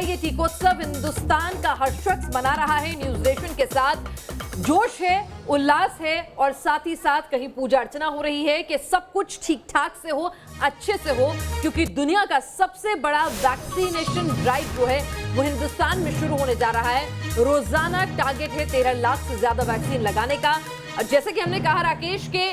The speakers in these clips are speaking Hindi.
ये टीकोत्सव हिंदुस्तान का हर शख्स मना रहा है। न्यूज नेशन के साथ जोश है, उल्लास है और साथ ही साथ कहीं पूजा अर्चना हो रही है कि सब कुछ ठीक ठाक से हो, अच्छे से हो, क्योंकि दुनिया का सबसे बड़ा वैक्सीनेशन ड्राइव जो है वो हिंदुस्तान में शुरू होने जा रहा है। रोजाना टारगेट है 13 लाख से ज्यादा वैक्सीन लगाने का। जैसे कि हमने कहा राकेश के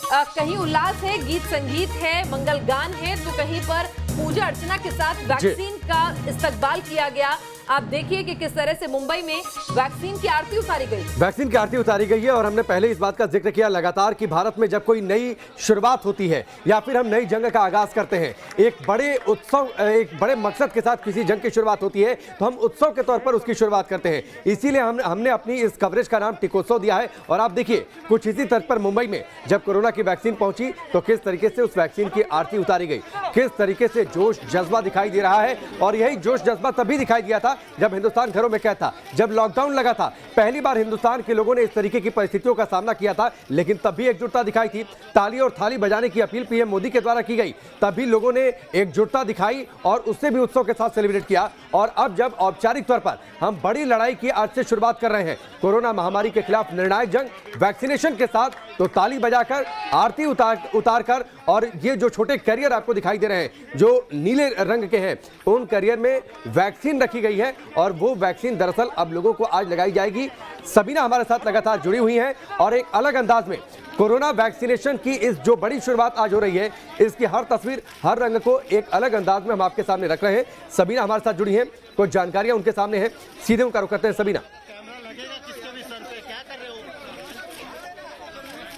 कहीं उल्लास है, गीत संगीत है, मंगल गान है, तो कहीं पर पूजा अर्चना के साथ वैक्सीन का इस्तकबाल किया गया। आप देखिए कि किस तरह से मुंबई में वैक्सीन की आरती उतारी गई। वैक्सीन की आरती उतारी गई है और हमने पहले इस बात का जिक्र किया लगातार कि भारत में जब कोई नई शुरुआत होती है या फिर हम नई जंग का आगाज करते हैं, एक बड़े उत्सव, एक बड़े मकसद के साथ किसी जंग की शुरुआत होती है तो हम उत्सव के तौर पर उसकी शुरुआत करते हैं। इसीलिए हमने अपनी इस कवरेज का नाम टीकोत्सव दिया है। और आप देखिए कुछ इसी तर्ज पर मुंबई में जब कोरोना की वैक्सीन पहुंची तो किस तरीके से उस वैक्सीन की आरती उतारी गई, किस तरीके से जोश जज्बा दिखाई दे रहा है। और यही जोश जज्बा तभी दिखाई दिया था जब हिंदुस्तान घरों में कैद था, जब लॉकडाउन लगा था। पहली बार हिंदुस्तान के लोगों ने इस तरीके की परिस्थितियों का सामना किया था, लेकिन तब भी एकजुटता दिखाई थी। ताली और थाली बजाने की अपील पीएम मोदी के द्वारा की गई, तभी लोगों ने एकजुटता दिखाई और उससे भी उत्सव के साथ सेलिब्रेट किया। और अब जब औपचारिक तौर पर हम बड़ी लड़ाई की आज से शुरुआत कर रहे हैं, कोरोना महामारी के खिलाफ निर्णायक जंग वैक्सीनेशन के साथ, तो ताली बजाकर, आरती उतार कर, और ये जो छोटे कैरियर आपको दिखाई दे रहे हैं जो नीले रंग के हैं, उन कैरियर में वैक्सीन रखी गई है। और वो वैक्सीन दरअसल अब लोगों को आज लगाई जाएगी। सबीना हमारे साथ लगातार जुड़ी हुई हैं और एक अलग अंदाज में कोरोना वैक्सीनेशन की इस जो बड़ी शुरुआत आज हो रही है, इसकी हर तस्वीर, हर रंग को एक अलग अंदाज में हम आपके सामने रख रहे हैं। सबीना हमारे साथ जुड़ी हैं, कुछ जानकारियां उनके सामने हैं, सीधे उनका रुख करते हैं। सबीना,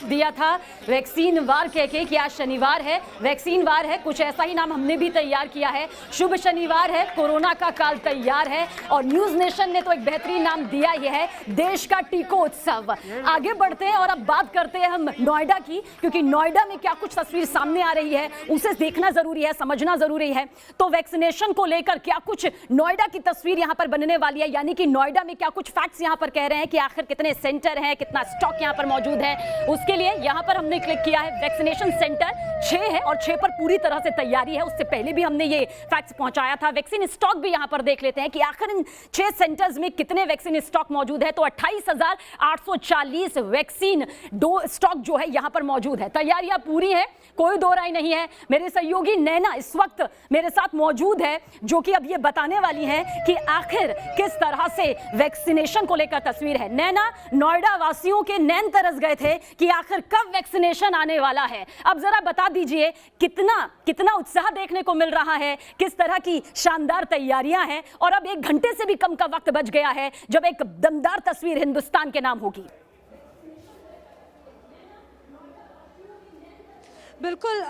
दिया था वैक्सीन वार कह के कि आज शनिवार है, वैक्सीन वार है, कुछ ऐसा ही नाम हमने भी तैयार किया है। शुभ शनिवार है, कोरोना का काल तैयार है और न्यूज नेशन ने तो एक बेहतरीन नाम दिया ही है, देश का टीकोत्सव। आगे बढ़ते हैं और अब बात करते हैं हम नोएडा की, क्योंकि नोएडा में क्या कुछ तस्वीर सामने आ रही है उसे देखना जरूरी है, समझना जरूरी है। तो वैक्सीनेशन को लेकर क्या कुछ नोएडा की तस्वीर यहाँ पर बनने वाली है, यानी कि नोएडा में क्या कुछ फैक्ट्स यहाँ पर कह रहे हैं कि आखिर कितने सेंटर हैं, कितना स्टॉक यहाँ पर मौजूद है। उसके लिए यहां पर हमने क्लिक किया है, वैक्सीनेशन सेंटर 6 है और 6 पर पूरी तरह से तैयारी है। उससे पहले भी हमने ये फैक्ट्स पहुंचाया था। वैक्सीन स्टॉक भी यहां पर देख लेते हैं कि आखिर इन 6 सेंटर्स में कितने वैक्सीन स्टॉक मौजूद है। तो 28,840 वैक्सीन स्टॉक जो है यहां पर मौजूद है। तैयारियां पूरी है, कोई दो राय नहीं है। मेरे सहयोगी नैना इस वक्त मेरे साथ मौजूद है, जो कि अब ये बताने वाली है कि आखिर किस तरह से वैक्सीनेशन को लेकर तस्वीर है। नैना, नोएडा वासियों के नैन तरस गए थे कि आखिर कब वैक्सीनेशन आने वाला है। अब जरा बता दीजिए कितना उत्साह देखने को मिल रहा है, किस तरह की शानदार तैयारियां हैं, और अब 1 घंटे से भी कम का वक्त बच गया है जब एक दमदार तस्वीर हिंदुस्तान के नाम होगी। बिल्कुल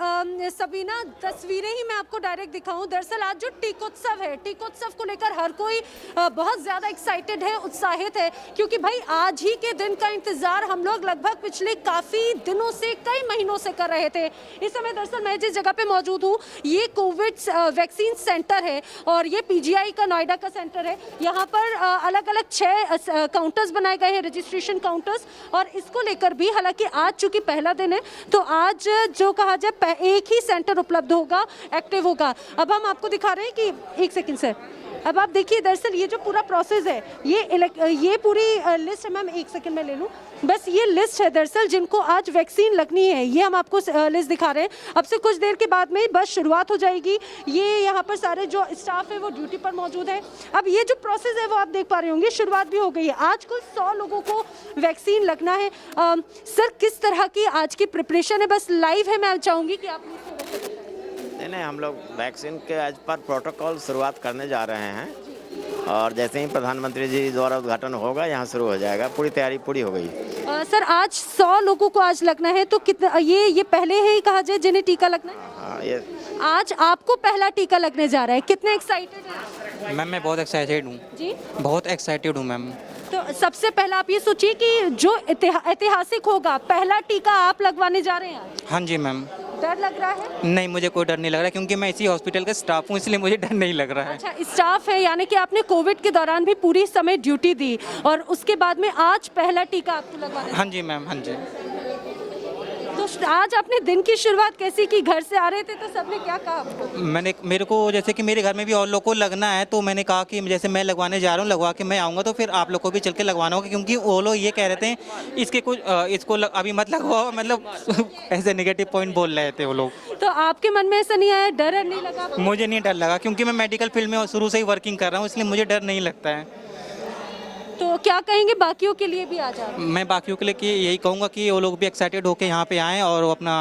सबीना, तस्वीरें ही मैं आपको डायरेक्ट दिखाऊं। दरअसल आज जो टीकोत्सव है, टीकोत्सव को लेकर हर कोई बहुत ज़्यादा एक्साइटेड है, उत्साहित है, क्योंकि भाई आज ही के दिन का इंतज़ार हम लोग लगभग पिछले काफ़ी दिनों से, कई महीनों से कर रहे थे। इस समय दरअसल मैं जिस जगह पे मौजूद हूँ ये कोविड वैक्सीन सेंटर है और ये PGI का नोएडा का सेंटर है। यहाँ पर अलग अलग 6 काउंटर्स बनाए गए हैं, रजिस्ट्रेशन काउंटर्स, और इसको लेकर भी, हालांकि आज चूँकि पहला दिन है तो आज जो कहा जाए एक ही सेंटर उपलब्ध होगा, एक्टिव होगा। अब हम आपको दिखा रहे हैं कि 1 सेकंड सर, अब आप देखिए दरअसल ये जो पूरा प्रोसेस है, ये पूरी लिस्ट है। मैम 1 सेकंड में ले लूँ, बस ये लिस्ट है दरअसल जिनको आज वैक्सीन लगनी है, ये हम आपको लिस्ट दिखा रहे हैं। अब से कुछ देर के बाद में बस शुरुआत हो जाएगी। ये यहाँ पर सारे जो स्टाफ है वो ड्यूटी पर मौजूद है। अब ये जो प्रोसेस है वो आप देख पा रहे होंगे, शुरुआत भी हो गई है। आज कुल 100 लोगों को वैक्सीन लगना है। सर, किस तरह की आज की प्रिपरेशन है? बस लाइव है, मैं चाहूँगी कि आप नहीं, हम लोग वैक्सीन के आज पर प्रोटोकॉल शुरुआत करने जा रहे हैं और जैसे ही प्रधानमंत्री जी द्वारा उद्घाटन होगा यहाँ शुरू हो जाएगा। पूरी तैयारी पूरी हो गई। सर, आज 100 लोगों को आज लगना है, तो कितना ये पहले ही कहा जाए जिन्हें टीका लगना है? हाँ, ये आज आपको पहला टीका लगने जा रहा है, कितने एक्साइटेड हैं? मैम मैं बहुत एक्साइटेड हूँ जी, बहुत एक्साइटेड हूँ मैम। तो सबसे पहले आप ये सोचिए कि जो ऐतिहासिक होगा, पहला टीका आप लगवाने जा रहे हैं आज। हाँ जी मैम। डर लग रहा है? नहीं, मुझे कोई डर नहीं लग रहा, क्योंकि मैं इसी हॉस्पिटल का स्टाफ हूँ, इसलिए मुझे डर नहीं लग रहा है। अच्छा, स्टाफ है, यानी कि आपने कोविड के दौरान भी पूरी समय ड्यूटी दी और उसके बाद में आज पहला टीका आपको लगवाना है? हाँ जी मैम, हाँ जी। तो तो आज आपने दिन की शुरुआत कैसी की? घर से आ रहे थे तो सबने क्या कहा आपको? मेरे को जैसे कि मेरे घर में भी और लोग को लगना है, तो मैंने कहा कि जैसे मैं लगवाने जा रहा हूँ, लगवा के मैं आऊँगा तो फिर आप लोग को भी चल के लगवाना होगा, क्योंकि वो लोग ये कह रहे थे इसके कुछ अभी मत लगवाओ, मतलब ऐसे नेगेटिव पॉइंट बोल रहे थे वो लोग। तो आपके मन में ऐसा नहीं आया, डर नहीं लगा? मुझे नहीं डर लगा, क्योंकि मैं मेडिकल फील्ड में शुरू से ही वर्किंग कर रहा हूँ, इसलिए मुझे डर नहीं लगता है। तो क्या कहेंगे बाकियों के लिए भी आ जाए? मैं बाकियों के लिए कि यही कहूँगा कि वो लोग भी एक्साइटेड होकर यहाँ पे आएँ और वो अपना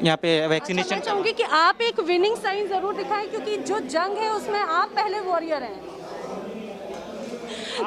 यहाँ पे वैक्सीनेशन। मैं चाहूंगी कि आप एक विनिंग साइन जरूर दिखाएं, क्योंकि जो जंग है उसमें आप पहले वॉरियर हैं।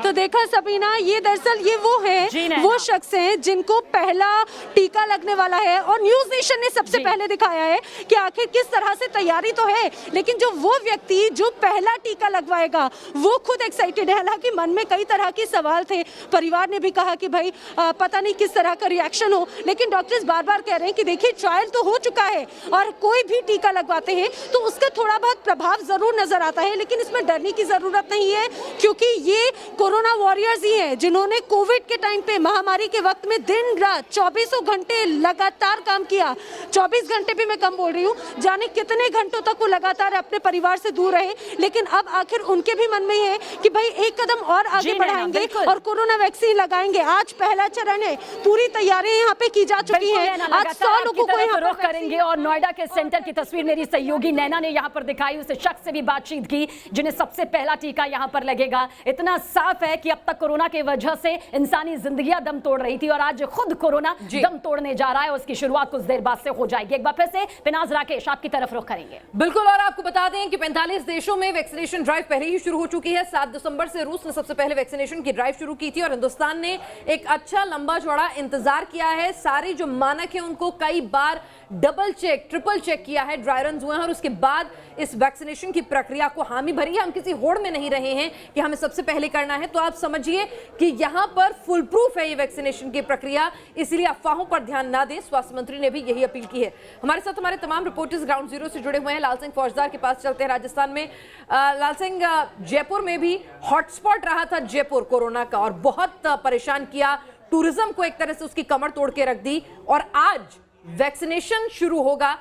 तो देखा सबीना, ये दरअसल ये वो है, वो शख्स हैं जिनको पहला टीका लगने वाला है, और न्यूज नेशन ने सबसे पहले दिखाया है कि आखिर किस तरह से तैयारी तो है, लेकिन जो वो व्यक्ति जो पहला टीका लगवाएगा वो खुद एक्साइटेड है। हालांकि मन में कई तरह के सवाल थे, परिवार ने भी कहा कि भाई पता नहीं किस तरह का रिएक्शन हो, लेकिन डॉक्टर्स बार बार कह रहे हैं कि देखिए ट्रायल तो हो चुका है और कोई भी टीका लगवाते हैं तो उसका थोड़ा बहुत प्रभाव जरूर नजर आता है, लेकिन इसमें डरने की जरूरत नहीं है, क्योंकि ये कोरोना वॉरियर्स ही हैं जिन्होंने कोविड के टाइम पे, महामारी के वक्त में दिन रात 24 घंटे लगातार काम किया। 24 घंटे भी मैं कम बोल रही हूँ, जाने कितने घंटों तक वो लगातार अपने परिवार से दूर रहे, लेकिन अब आखिर उनके भी मन में है कि भाई एक कदम और आगे बढ़ाएंगे और कोरोना वैक्सीन लगाएंगे। आज पहला चरण है, पूरी तैयारियां यहाँ पे की जा चुकी है। आज 100 लोगों को यहाँ रुख करेंगे और नोएडा के सेंटर की तस्वीर मेरी सहयोगी नैना ने यहाँ पर दिखाई, उस शख्स से भी बातचीत की जिन्हें सबसे पहला टीका यहाँ पर लगेगा। इतना साफ है कि अब तक कोरोना की वजह से इंसानी जिंदगियां दम तोड़ रही थी और आज खुद कोरोना दम तोड़ने जा रहा है, उसकी शुरुआत कुछ देर बाद से हो जाएगी। एक बार फिर से पिनाज राकेश आपकी तरफ रुख करेंगे। बिल्कुल, और आपको बता दें कि 45 देशों में वैक्सीनेशन ड्राइव पहले ही शुरू हो चुकी है। 7 दिसंबर से रूस ने सबसे पहले वैक्सीनेशन की ड्राइव शुरू की थी और हिंदुस्तान ने एक अच्छा लंबा चौड़ा इंतजार किया है। सारे जो मानक हैं उनको कई बार डबल चेक, ट्रिपल चेक किया है, ड्राई रन हुए हैं और उसके बाद इस वैक्सीनेशन की प्रक्रिया को हामी भरी है। हम किसी होड़ में नहीं रहे हैं कि हमें सबसे पहले करना है, तो आप समझिए कि यहां पर फुल प्रूफ है ये वैक्सीनेशन की प्रक्रिया, इसलिए अफवाहों पर ध्यान ना दें। स्वास्थ्य मंत्री ने भी यही अपील की है। हमारे साथ हमारे तमाम रिपोर्टर्स ग्राउंड जीरो से जुड़े हुए हैं। लाल सिंह फौजदार के पास चलते हैं राजस्थान में। लाल सिंह, जयपुर में भी हॉटस्पॉट रहा था जयपुर कोरोना का और बहुत परेशान किया, टूरिज्म को एक तरह से उसकी कमर तोड़ के रख दी, और आज वैक्सीनेशन शुरू होगा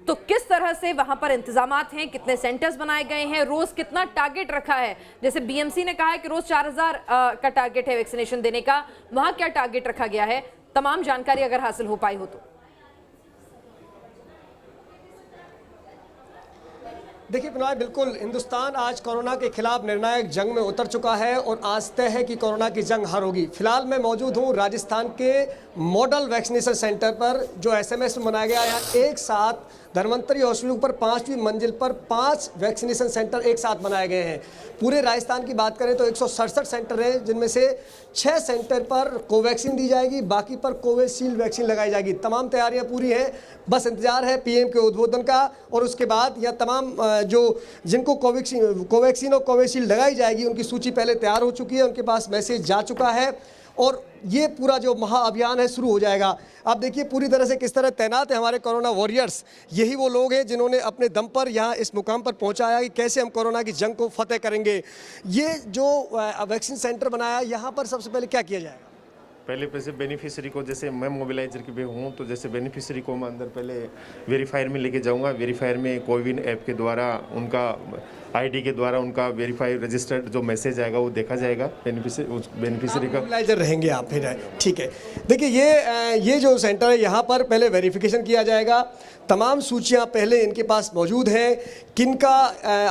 तो किस तरह से वहां पर इंतजामात हैं, कितने सेंटर्स बनाए गए हैं, रोज कितना टारगेट रखा है? जैसे बीएमसी ने कहा है कि रोज 4000 का टारगेट है वैक्सीनेशन देने का, वहां क्या टारगेट रखा गया है? तमाम जानकारी अगर हासिल हो पाई हो तो। देखिए पिनाय, बिल्कुल हिंदुस्तान आज कोरोना के खिलाफ निर्णायक जंग में उतर चुका है और आज तय है कि कोरोना की जंग हार होगी। फिलहाल मैं मौजूद हूँ राजस्थान के मॉडल वैक्सीनेशन सेंटर पर, जो एसएमएस में बनाया गया है। एक साथ धन्वंतरी हॉस्पिटल पर 5वीं मंजिल पर 5 वैक्सीनेशन सेंटर एक साथ बनाए गए हैं। पूरे राजस्थान की बात करें तो 167 सेंटर हैं, जिनमें से 6 सेंटर पर कोवैक्सीन दी जाएगी, बाकी पर कोविशील्ड वैक्सीन लगाई जाएगी। तमाम तैयारियां पूरी हैं, बस इंतजार है पीएम के उद्बोधन का, और उसके बाद यह तमाम जो जिनको कोवैक्सीन और कोविशील्ड लगाई जाएगी उनकी सूची पहले तैयार हो चुकी है, उनके पास मैसेज जा चुका है और ये पूरा जो महाअभियान है शुरू हो जाएगा। आप देखिए पूरी तरह से किस तरह तैनात है हमारे कोरोना वॉरियर्स। यही वो लोग हैं जिन्होंने अपने दम पर यहाँ इस मुकाम पर पहुँचाया कि कैसे हम कोरोना की जंग को फतेह करेंगे। ये जो वैक्सीन सेंटर बनाया, यहाँ पर सबसे पहले क्या किया जाएगा? पहले पैसे बेनिफिशियरी को, जैसे मैं मोबिलाइजर की भी हूँ, तो जैसे बेनिफिशियरी को मैं अंदर पहले वेरीफायर में लेके जाऊँगा। वेरीफायर में कोविन ऐप के द्वारा उनका आईडी के द्वारा उनका वेरीफाई रजिस्टर्ड जो मैसेज आएगा वो देखा जाएगा बेनिफिशियरी का। मोबिलाइजर रहेंगे आप फिर, ठीक है। देखिए ये जो सेंटर है यहाँ पर पहले वेरिफिकेशन किया जाएगा। तमाम सूचियाँ पहले इनके पास मौजूद हैं, किनका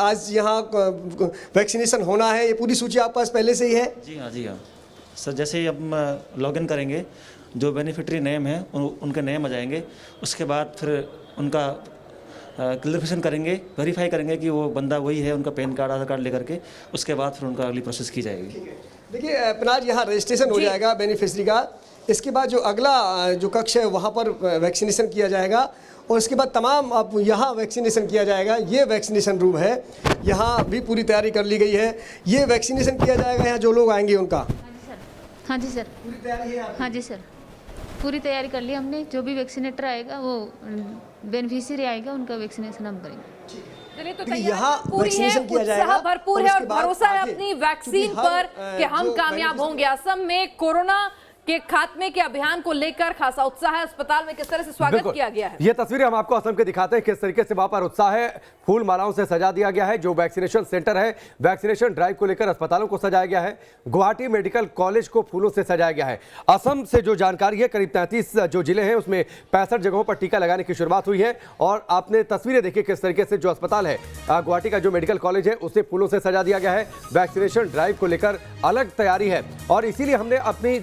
आज यहाँ वैक्सीनेशन होना है, ये पूरी सूची आपके पास पहले से ही है? जी हाँ, जी हाँ सर। जैसे ही हम लॉगिन करेंगे, जो बेनिफिटरी नेम है उनके नेम आ जाएंगे। उसके बाद फिर उनका क्लैरिफिकेशन करेंगे, वेरीफाई करेंगे कि वो बंदा वही है, उनका पैन कार्ड, आधार कार्ड लेकर के। उसके बाद फिर उनका अगली प्रोसेस की जाएगी। देखिए पिनाज, यहाँ रजिस्ट्रेशन हो जाएगा बेनिफिशरी का। इसके बाद जो अगला जो कक्ष है वहाँ पर वैक्सीनेशन किया जाएगा और इसके बाद तमाम आप यहाँ वैक्सीनेशन किया जाएगा। ये वैक्सीनेशन रूम है, यहाँ भी पूरी तैयारी कर ली गई है। ये वैक्सीनेशन किया जाएगा यहाँ जो लोग आएंगे उनका। हाँ जी सर, पूरी तैयारी है? हाँ जी सर, पूरी तैयारी कर ली हमने। जो भी वैक्सीनेटर आएगा, वो बेनिफिशियरी आएगा, उनका वैक्सीनेशन हम करेंगे। तो यहाँ वैक्सीनेशन किया जाएगा, भरपूर है और भरोसा है अपनी वैक्सीन पर कि हम कामयाब होंगे। असम में कोरोना कि खात्मे के अभियान को लेकर खासा उत्साह है, अस्पताल में किस तरह से स्वागत किया गया है। ये तस्वीरें हम आपको असम के दिखाते हैं, किस तरीके से वहां पर उत्साह है, फूल मालाओं से सजा दिया गया है। जो वैक्सीनेशन सेंटर है, वैक्सीनेशन ड्राइव को लेकर अस्पतालों को सजाया गया है, गुवाहाटी मेडिकल कॉलेज को फूलों से सजाया गया है। असम से जो जानकारी है, करीब 33 जो जिले हैं उसमें 65 जगहों पर टीका लगाने की शुरुआत हुई है। और आपने तस्वीरें देखी किस तरीके से जो अस्पताल है, गुवाहाटी का जो मेडिकल कॉलेज है, उसे फूलों से सजा दिया गया है। वैक्सीनेशन ड्राइव को लेकर अलग तैयारी है और इसीलिए हमने अपनी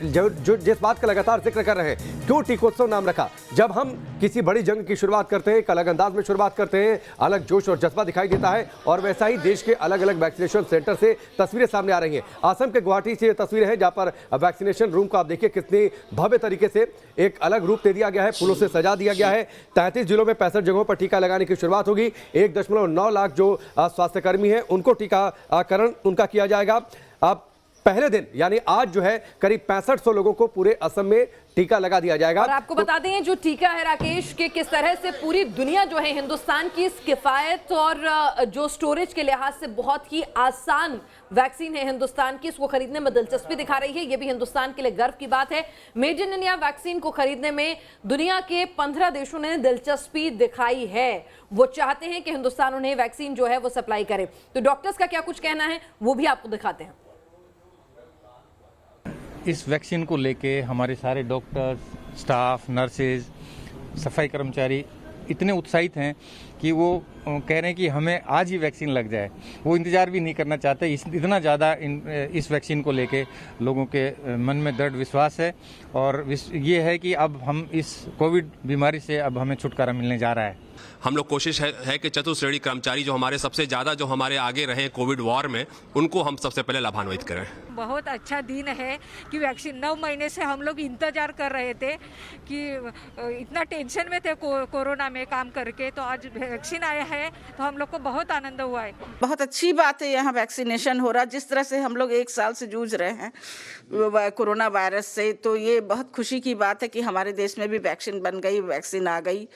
जिस बात का लगातार जिक्र कर रहे हैं, क्यों टीकोत्सव नाम रखा। जब हम किसी बड़ी जंग की शुरुआत करते हैं, एक अलग अंदाज में शुरुआत करते हैं, अलग जोश और जज्बा दिखाई देता है। और वैसा ही देश के अलग अलग वैक्सीनेशन सेंटर से तस्वीरें सामने आ रही हैं। असम के गुवाहाटी से तस्वीरें हैं जहां पर वैक्सीनेशन रूम को आप देखिए कितनी भव्य तरीके से एक अलग रूप दे दिया गया है, फूलों से सजा दिया गया है। 33 जिलों में 65 जगहों पर टीका लगाने की शुरुआत होगी। 1.9 लाख जो स्वास्थ्यकर्मी हैं उनको टीकाकरण उनका किया जाएगा। अब पहले दिन यानी आज जो है करीब 6500 लोगों को पूरे असम में टीका लगा दिया जाएगा। और आपको बता दें जो टीका है राकेश के किस तरह से पूरी दुनिया जो है हिंदुस्तान की इस किफायत और जो स्टोरेज के लिहाज से बहुत ही आसान वैक्सीन है हिंदुस्तान की, इसको खरीदने में दिलचस्पी दिखा रही है। ये भी हिंदुस्तान के लिए गर्व की बात है। मेड इन इंडिया वैक्सीन को खरीदने में दुनिया के 15 देशों ने दिलचस्पी दिखाई है। वो चाहते हैं कि हिंदुस्तान उन्हें वैक्सीन जो है वो सप्लाई करे। तो डॉक्टर्स का क्या कुछ कहना है वो भी आपको दिखाते हैं। इस वैक्सीन को लेके हमारे सारे डॉक्टर्स, स्टाफ, नर्सेज, सफाई कर्मचारी इतने उत्साहित हैं कि वो कह रहे हैं कि हमें आज ही वैक्सीन लग जाए। वो इंतज़ार भी नहीं करना चाहते। इतना ज़्यादा इस वैक्सीन को लेके लोगों के मन में दृढ़ विश्वास है और ये है कि अब हम इस कोविड बीमारी से अब हमें छुटकारा मिलने जा रहा है। हम लोग कोशिश है कि चतुश्रेणी कर्मचारी जो हमारे सबसे ज़्यादा जो हमारे आगे रहे कोविड वॉर में, उनको हम सबसे पहले लाभान्वित करें। बहुत अच्छा दिन है कि वैक्सीन 9 महीने से हम लोग इंतजार कर रहे थे कि इतना टेंशन में थे कोरोना में काम करके, तो आज वैक्सीन आया है तो हम लोग को बहुत आनंद हुआ है। बहुत अच्छी बात है यहाँ वैक्सीनेशन हो रहा। जिस तरह से हम लोग 1 साल से जूझ रहे हैं कोरोना वायरस से, तो ये बहुत खुशी की बात है कि हमारे देश में भी वैक्सीन बन गई, वैक्सीन आ गई।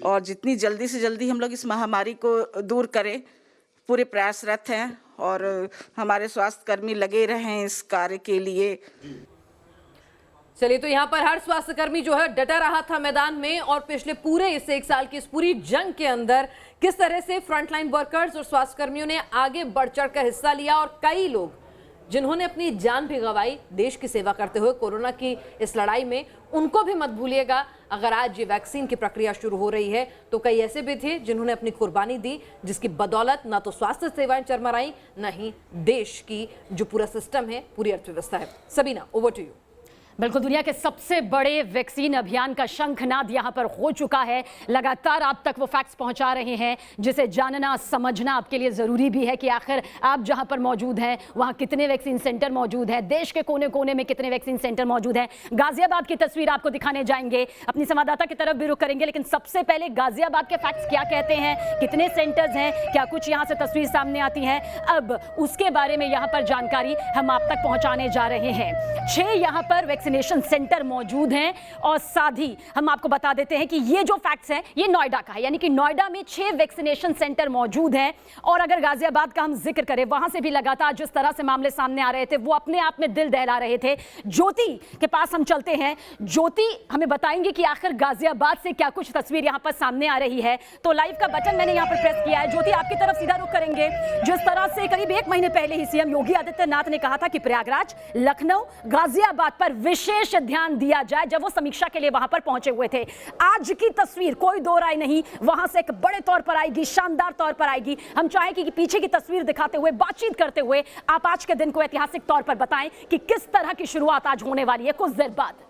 और जितनी जल्दी से जल्दी हम लोग इस महामारी को दूर करें, पूरे प्रयासरत हैं और हमारे स्वास्थ्यकर्मी लगे रहें इस कार्य के लिए। चलिए, तो यहाँ पर हर स्वास्थ्यकर्मी जो है डटा रहा था मैदान में और पिछले पूरे इस 1 साल की इस पूरी जंग के अंदर किस तरह से फ्रंटलाइन वर्कर्स और स्वास्थ्यकर्मियों ने आगे बढ़ चढ़ कर हिस्सा लिया और कई लोग जिन्होंने अपनी जान भी गंवाई देश की सेवा करते हुए कोरोना की इस लड़ाई में, उनको भी मत भूलिएगा। अगर आज ये वैक्सीन की प्रक्रिया शुरू हो रही है तो कई ऐसे भी थे जिन्होंने अपनी कुर्बानी दी, जिसकी बदौलत ना तो स्वास्थ्य सेवाएं चरमराई, ना ही देश की जो पूरा सिस्टम है, पूरी अर्थव्यवस्था है। Sabina, over to you. बिल्कुल, दुनिया के सबसे बड़े वैक्सीन अभियान का शंखनाद यहाँ पर हो चुका है। लगातार आप तक वो फैक्ट्स पहुँचा रहे हैं जिसे जानना समझना आपके लिए ज़रूरी भी है कि आखिर आप जहाँ पर मौजूद हैं वहाँ कितने वैक्सीन सेंटर मौजूद हैं, देश के कोने कोने में कितने वैक्सीन सेंटर मौजूद हैं। गाजियाबाद की तस्वीर आपको दिखाने जाएंगे, अपनी संवाददाता की तरफ भी रुख करेंगे, लेकिन सबसे पहले गाजियाबाद के फैक्ट्स क्या कहते हैं, कितने सेंटर्स हैं, क्या कुछ यहाँ से तस्वीर सामने आती है, अब उसके बारे में यहाँ पर जानकारी हम आप तक पहुँचाने जा रहे हैं। 6 यहाँ पर वैक्सीनेशन सेंटर मौजूद हैं और साथ ही हम आपको बता देते हैं कि ये जो फैक्ट्स हैं ये नोएडा का है, यानी कि नोएडा में 6 वैक्सीनेशन सेंटर मौजूद हैं। और अगर गाजियाबाद का हम जिक्र करें, वहां से भी लगातार जिस तरह से मामले सामने आ रहे थे वो अपने आप में दिल दहला रहे थे। ज्योति के पास हम चलते हैं। ज्योति हमें बताएंगे कि आखिर गाजियाबाद से क्या कुछ तस्वीर यहां पर सामने आ रही है। तो लाइव का बटन मैंने यहां पर प्रेस किया है। ज्योति, आपकी तरफ सीधा रुख करेंगे। जिस तरह से करीब 1 महीने पहले ही सीएम योगी आदित्यनाथ ने कहा था कि प्रयागराज, लखनऊ, गाजियाबाद पर विशेष ध्यान दिया जाए जब वो समीक्षा के लिए वहां पर पहुंचे हुए थे। आज की तस्वीर कोई दो राय नहीं, वहां से एक बड़े तौर पर आएगी, शानदार तौर पर आएगी। हम चाहेंगे कि पीछे की तस्वीर दिखाते हुए, बातचीत करते हुए आप आज के दिन को ऐतिहासिक तौर पर बताएं कि किस तरह की शुरुआत आज होने वाली है कुछ देर बाद।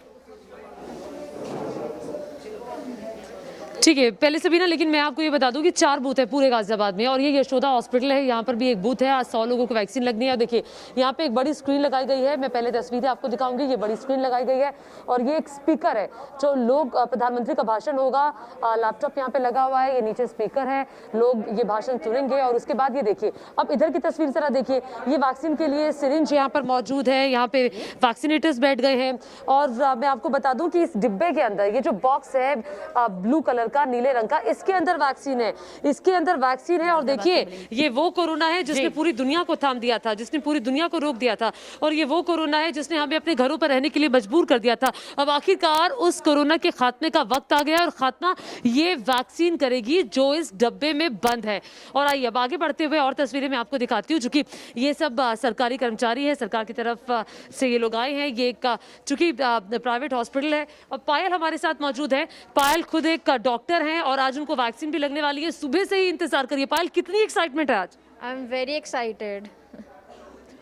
ठीक है, पहले से भी ना, लेकिन मैं आपको ये बता दूं कि 4 बूथ है पूरे गाजियाबाद में और ये यशोदा हॉस्पिटल है, यहाँ पर भी एक बूथ है। आज 100 लोगों को वैक्सीन लगनी है। देखिए यहाँ पे एक बड़ी स्क्रीन लगाई गई है, मैं पहले तस्वीरें आपको दिखाऊंगी। ये बड़ी स्क्रीन लगाई गई है और ये एक स्पीकर है जो लोग, प्रधानमंत्री का भाषण होगा, लैपटॉप यहाँ पे लगा हुआ है, ये नीचे स्पीकर है, लोग ये भाषण सुनेंगे। और उसके बाद ये देखिए, अब इधर की तस्वीर जरा देखिए, ये वैक्सीन के लिए सिरिंज यहाँ पर मौजूद है, यहाँ पे वैक्सीनेटर्स बैठ गए हैं। और मैं आपको बता दूं कि इस डिब्बे के अंदर ये जो बॉक्स है ब्लू कलर कलर का, नीले रंग का, इसके अंदर वैक्सीन है, इसके अंदर वैक्सीन है। और देखिए ये वो कोरोना है जिसने पूरी दुनिया को थाम दिया था, जिसने पूरी दुनिया को रोक दिया था, और ये वो कोरोना है जिसने हमें अपने घरों पर रहने के लिए मजबूर कर दिया था। अब आखिरकार उस कोरोना के खात्मे का वक्त आ गया है, और खात्मा ये वैक्सीन करेगी जो इस डब्बे में बंद है। और आइए अब आगे बढ़ते हुए और तस्वीरें मैं आपको दिखाती हूँ, चूंकि ये सब सरकारी कर्मचारी है, सरकार की तरफ से ये लोग आए हैं। ये एक चूंकि प्राइवेट हॉस्पिटल है, और पायल हमारे साथ मौजूद है। पायल खुद एक डॉक्टर हैं और आज उनको वैक्सीन भी लगने वाली है। सुबह से ही इंतजार करिए। पायल, कितनी एक्साइटमेंट है आज? I am very excited.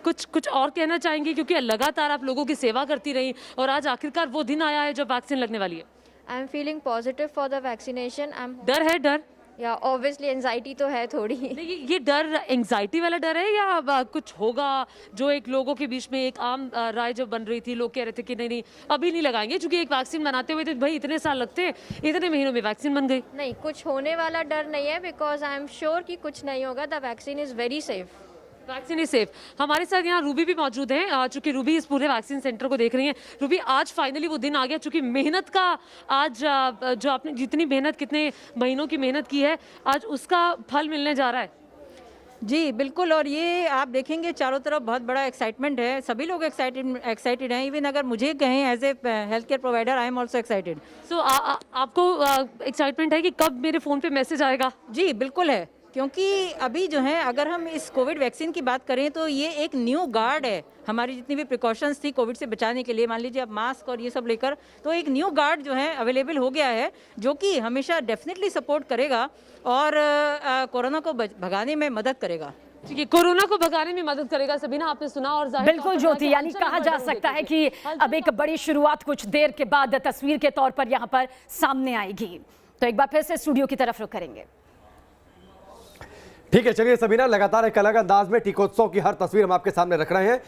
कुछ और कहना चाहेंगे, क्योंकि लगातार आप लोगों की सेवा करती रही और आज आखिरकार वो दिन आया है जब वैक्सीन लगने वाली है? I am feeling positive for the vaccination. डर है? डर या ऑब्वियसली एंजाइटी तो है थोड़ी। ये डर एंजाइटी वाला डर है या कुछ होगा जो एक लोगों के बीच में एक आम राय जो बन रही थी, लोग कह रहे थे कि नहीं अभी नहीं लगाएंगे, क्योंकि एक वैक्सीन बनाते हुए तो भाई इतने साल लगते हैं, इतने महीनों में वैक्सीन बन गई। नहीं, कुछ होने वाला डर नहीं है, बिकॉज आई एम श्योर कि कुछ नहीं होगा। The vaccine is very safe. Vaccine is safe. हमारे साथ यहाँ रूबी भी मौजूद हैं, चूंकि रूबी इस पूरे वैक्सीन सेंटर को देख रही हैं। रूबी, आज फाइनली वो दिन आ गया, चूंकि मेहनत का आज जो आपने जितनी मेहनत, कितने महीनों की मेहनत की है, आज उसका फल मिलने जा रहा है। जी बिल्कुल, और ये आप देखेंगे चारों तरफ बहुत बड़ा एक्साइटमेंट है, सभी लोग एक्साइटेड हैं। इवन अगर मुझे कहें as a health care provider, I am also excited. So आपको एक्साइटमेंट है कि कब मेरे फ़ोन पे मैसेज आएगा? जी बिल्कुल है, क्योंकि अभी जो है अगर हम इस कोविड वैक्सीन की बात करें तो ये एक न्यू गार्ड है। हमारी जितनी भी प्रिकॉशंस थी कोविड से बचाने के लिए, मान लीजिए अब मास्क और ये सब लेकर, तो एक न्यू गार्ड जो है अवेलेबल हो गया है, जो कि हमेशा डेफिनेटली सपोर्ट करेगा और कोरोना को भगाने में मदद करेगा। ठीक है, कोरोना को भगाने में मदद करेगा। सबीना, आपने सुना। और बिल्कुल ज्योति, यानी कहा जा सकता है कि अब एक बड़ी शुरुआत कुछ देर के बाद तस्वीर के तौर पर यहाँ पर सामने आएगी। तो एक बार फिर से स्टूडियो की तरफ रुख करेंगे। ठीक है, चलिए सबीना, लगातार एक अलग अंदाज में टीकोत्सव की हर तस्वीर हम आपके सामने रख रहे हैं।